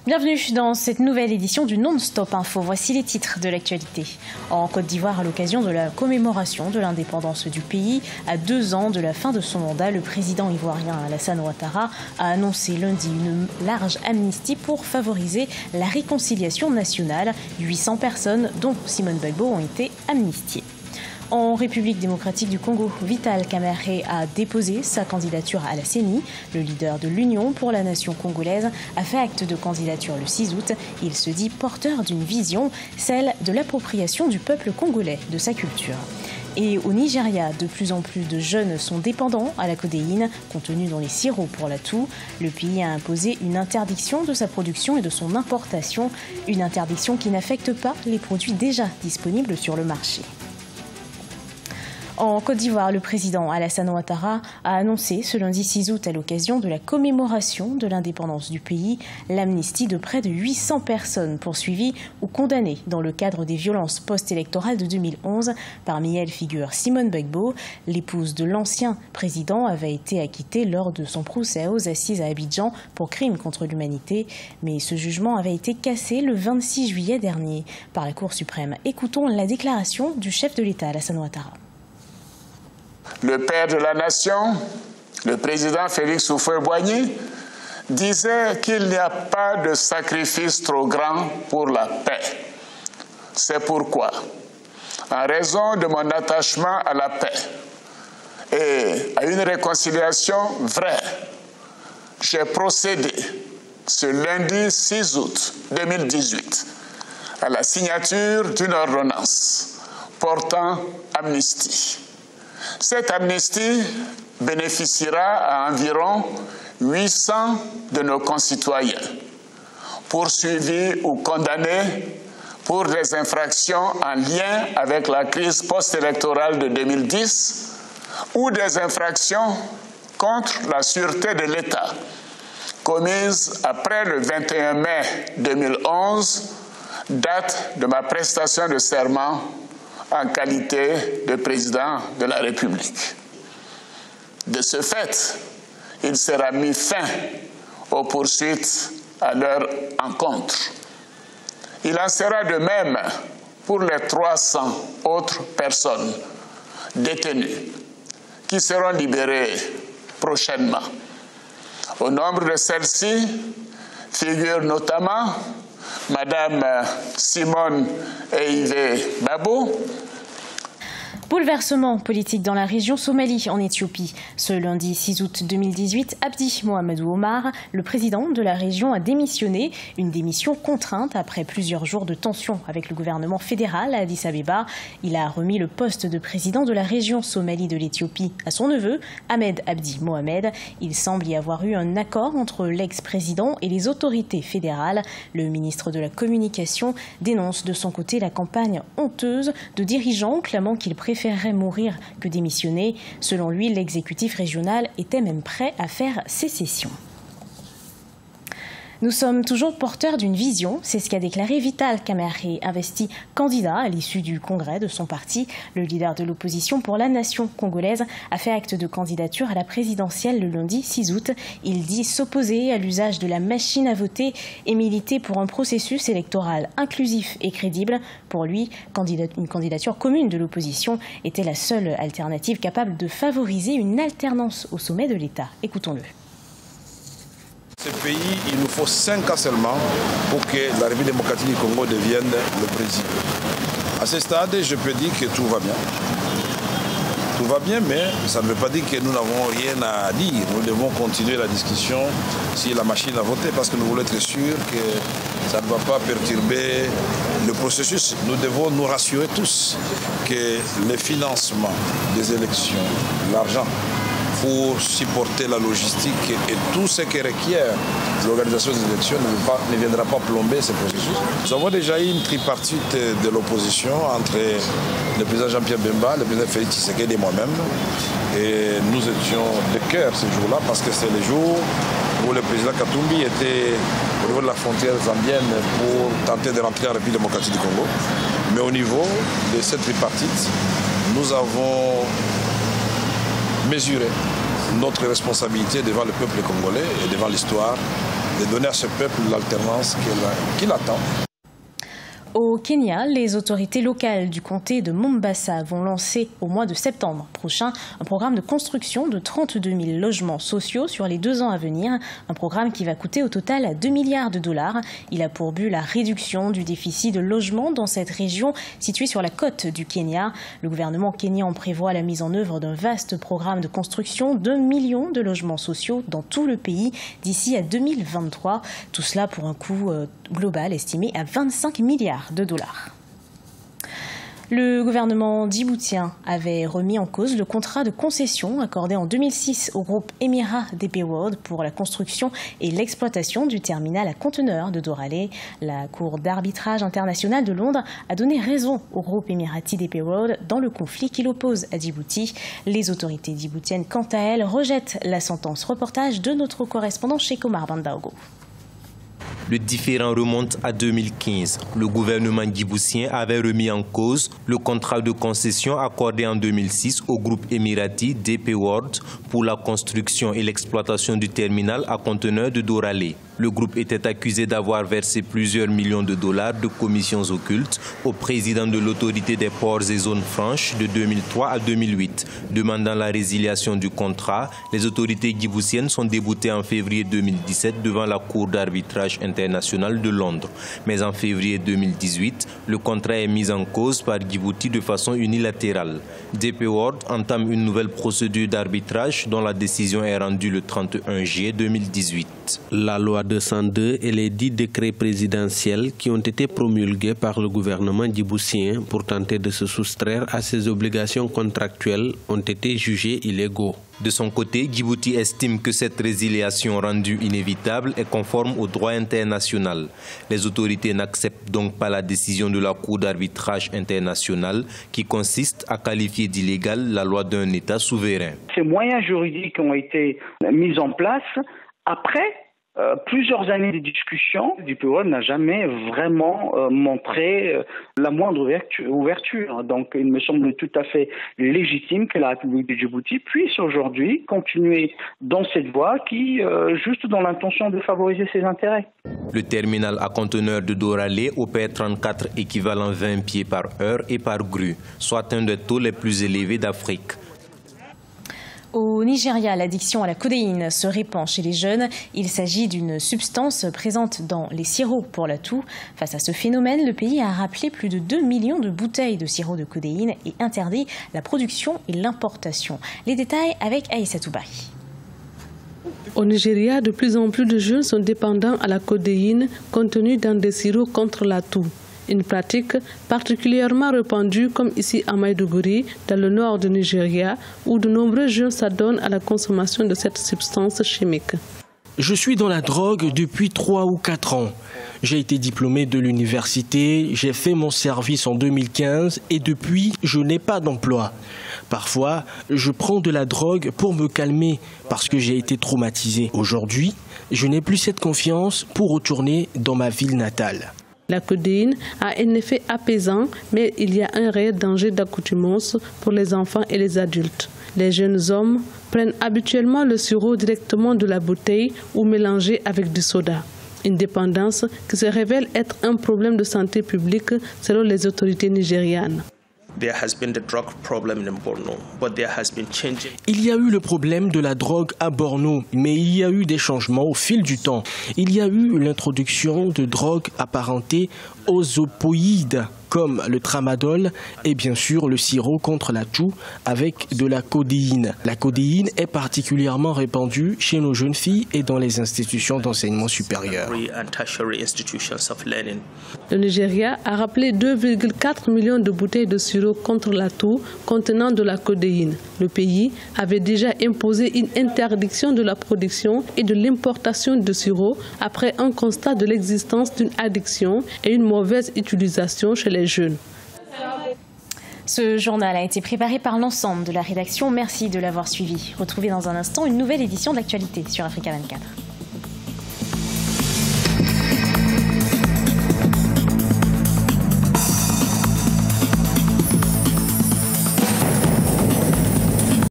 Bienvenue dans cette nouvelle édition du Non-Stop Info. Voici les titres de l'actualité. En Côte d'Ivoire, à l'occasion de la commémoration de l'indépendance du pays, à 2 ans de la fin de son mandat, le président ivoirien Alassane Ouattara a annoncé lundi une large amnistie pour favoriser la réconciliation nationale. 800 personnes, dont Simone Gbagbo, ont été amnistiées. En République démocratique du Congo, Vital Kamerhe a déposé sa candidature à la CENI. Le leader de l'Union pour la nation congolaise a fait acte de candidature le 6 août. Il se dit porteur d'une vision, celle de l'appropriation du peuple congolais de sa culture. Et au Nigeria, de plus en plus de jeunes sont dépendants à la codéine contenue dans les sirops pour la toux. Le pays a imposé une interdiction de sa production et de son importation, une interdiction qui n'affecte pas les produits déjà disponibles sur le marché. En Côte d'Ivoire, le président Alassane Ouattara a annoncé ce lundi 6 août, à l'occasion de la commémoration de l'indépendance du pays, l'amnistie de près de 800 personnes poursuivies ou condamnées dans le cadre des violences post-électorales de 2011. Parmi elles figure Simone Gbagbo. L'épouse de l'ancien président avait été acquittée lors de son procès aux assises à Abidjan pour crimes contre l'humanité. Mais ce jugement avait été cassé le 26 juillet dernier par la Cour suprême. Écoutons la déclaration du chef de l'État, Alassane Ouattara. Le père de la nation, le président Félix Houphouët-Boigny, disait qu'il n'y a pas de sacrifice trop grand pour la paix. C'est pourquoi, en raison de mon attachement à la paix et à une réconciliation vraie, j'ai procédé ce lundi 6 août 2018 à la signature d'une ordonnance portant amnistie. Cette amnistie bénéficiera à environ 800 de nos concitoyens, poursuivis ou condamnés pour des infractions en lien avec la crise post-électorale de 2010 ou des infractions contre la sûreté de l'État commises après le 21 mai 2011, date de ma prestation de serment en qualité de président de la République. De ce fait, il sera mis fin aux poursuites à leur encontre. Il en sera de même pour les 300 autres personnes détenues qui seront libérées prochainement. Au nombre de celles-ci figurent notamment Madame Simone Gbagbo. Bouleversement politique dans la région Somalie, en Éthiopie. Ce lundi 6 août 2018, Abdi Mohamedou Omar, le président de la région, a démissionné. Une démission contrainte après plusieurs jours de tension avec le gouvernement fédéral à Addis Abeba. Il a remis le poste de président de la région Somalie de l'Éthiopie à son neveu, Ahmed Abdi Mohamed. Il semble y avoir eu un accord entre l'ex-président et les autorités fédérales. Le ministre de la Communication dénonce de son côté la campagne honteuse de dirigeants clamant qu'ils préférerait mourir que démissionner. Selon lui, l'exécutif régional était même prêt à faire sécession. Nous sommes toujours porteurs d'une vision, c'est ce qu'a déclaré Vital Kamerhe, investi candidat à l'issue du congrès de son parti. Le leader de l'opposition pour la nation congolaise a fait acte de candidature à la présidentielle le lundi 6 août. Il dit s'opposer à l'usage de la machine à voter et militer pour un processus électoral inclusif et crédible. Pour lui, une candidature commune de l'opposition était la seule alternative capable de favoriser une alternance au sommet de l'État. Écoutons-le. Ce pays, il nous faut 5 ans seulement pour que la République démocratique du Congo devienne le Brésil. À ce stade, je peux dire que tout va bien. Tout va bien, mais ça ne veut pas dire que nous n'avons rien à dire. Nous devons continuer la discussion sur la machine à voter parce que nous voulons être sûrs que ça ne va pas perturber le processus. Nous devons nous rassurer tous que le financement des élections, l'argent pour supporter la logistique et tout ce qui requiert l'organisation des élections ne viendra pas plomber ce processus. Nous avons déjà eu une tripartite de l'opposition entre le président Jean-Pierre Bemba, le président Félix Tshisekedi et moi-même. Et nous étions de cœur ce jour-là parce que c'est le jour où le président Katumbi était au niveau de la frontière zambienne pour tenter de rentrer en République démocratique du Congo. Mais au niveau de cette tripartite, nous avons mesurer notre responsabilité devant le peuple congolais et devant l'histoire de donner à ce peuple l'alternance qu'il attend. Au Kenya, les autorités locales du comté de Mombasa vont lancer au mois de septembre prochain un programme de construction de 32 000 logements sociaux sur les 2 ans à venir. Un programme qui va coûter au total 2 milliards de dollars. Il a pour but la réduction du déficit de logements dans cette région située sur la côte du Kenya. Le gouvernement kényan prévoit la mise en œuvre d'un vaste programme de construction d'1 million de logements sociaux dans tout le pays d'ici à 2023. Tout cela pour un coût global estimé à 25 milliards de dollars. Le gouvernement djiboutien avait remis en cause le contrat de concession accordé en 2006 au groupe Emira DP World pour la construction et l'exploitation du terminal à conteneurs de Doralé. La Cour d'arbitrage internationale de Londres a donné raison au groupe émirati DP World dans le conflit qui l'oppose à Djibouti. Les autorités djiboutiennes, quant à elles, rejettent la sentence. Reportage de notre correspondant Cheikh Omar Bandaogo. Le différend remonte à 2015. Le gouvernement djiboutien avait remis en cause le contrat de concession accordé en 2006 au groupe émirati DP World pour la construction et l'exploitation du terminal à conteneurs de Doralé. Le groupe était accusé d'avoir versé plusieurs millions de dollars de commissions occultes au président de l'autorité des ports et zones franches de 2003 à 2008. Demandant la résiliation du contrat, les autorités djiboutiennes sont déboutées en février 2017 devant la Cour d'arbitrage internationale de Londres. Mais en février 2018, le contrat est mis en cause par Djibouti de façon unilatérale. DP World entame une nouvelle procédure d'arbitrage dont la décision est rendue le 31 juillet 2018. La loi 202 et les 10 décrets présidentiels qui ont été promulgués par le gouvernement djiboutien pour tenter de se soustraire à ses obligations contractuelles ont été jugés illégaux. De son côté, Djibouti estime que cette résiliation rendue inévitable est conforme au droit international. Les autorités n'acceptent donc pas la décision de la Cour d'arbitrage internationale qui consiste à qualifier d'illégale la loi d'un État souverain. Ces moyens juridiques ont été mis en place après plusieurs années de discussions. DP World n'a jamais vraiment montré la moindre ouverture. Donc il me semble tout à fait légitime que la République de Djibouti puisse aujourd'hui continuer dans cette voie qui, juste dans l'intention de favoriser ses intérêts. Le terminal à conteneurs de Doralé opère 34 équivalents 20 pieds par heure et par grue, soit un des taux les plus élevés d'Afrique. Au Nigeria, l'addiction à la codéine se répand chez les jeunes. Il s'agit d'une substance présente dans les sirops pour la toux. Face à ce phénomène, le pays a rappelé plus de 2 millions de bouteilles de sirop de codéine et interdit la production et l'importation. Les détails avec Aïssatou Bari. Au Nigeria, de plus en plus de jeunes sont dépendants à la codéine contenue dans des sirops contre la toux. Une pratique particulièrement répandue comme ici à Maïdougouri, dans le nord du Nigeria, où de nombreux jeunes s'adonnent à la consommation de cette substance chimique. Je suis dans la drogue depuis 3 ou 4 ans. J'ai été diplômé de l'université, j'ai fait mon service en 2015 et depuis, je n'ai pas d'emploi. Parfois, je prends de la drogue pour me calmer parce que j'ai été traumatisé. Aujourd'hui, je n'ai plus cette confiance pour retourner dans ma ville natale. La codéine a un effet apaisant, mais il y a un réel danger d'accoutumance pour les enfants et les adultes. Les jeunes hommes prennent habituellement le sirop directement de la bouteille ou mélangé avec du soda. Une dépendance qui se révèle être un problème de santé publique selon les autorités nigérianes. Il y a eu le problème de la drogue à Borno, mais il y a eu des changements au fil du temps. Il y a eu l'introduction de drogues apparentées aux opioïdes, comme le tramadol et bien sûr le sirop contre la toux avec de la codéine. La codéine est particulièrement répandue chez nos jeunes filles et dans les institutions d'enseignement supérieur. Le Nigeria a rappelé 2,4 millions de bouteilles de sirop contre la toux contenant de la codéine. Le pays avait déjà imposé une interdiction de la production et de l'importation de sirop après un constat de l'existence d'une addiction et une mauvaise utilisation chez les jeunes. Ce journal a été préparé par l'ensemble de la rédaction. Merci de l'avoir suivi. Retrouvez dans un instant une nouvelle édition d'actualité sur Africa 24.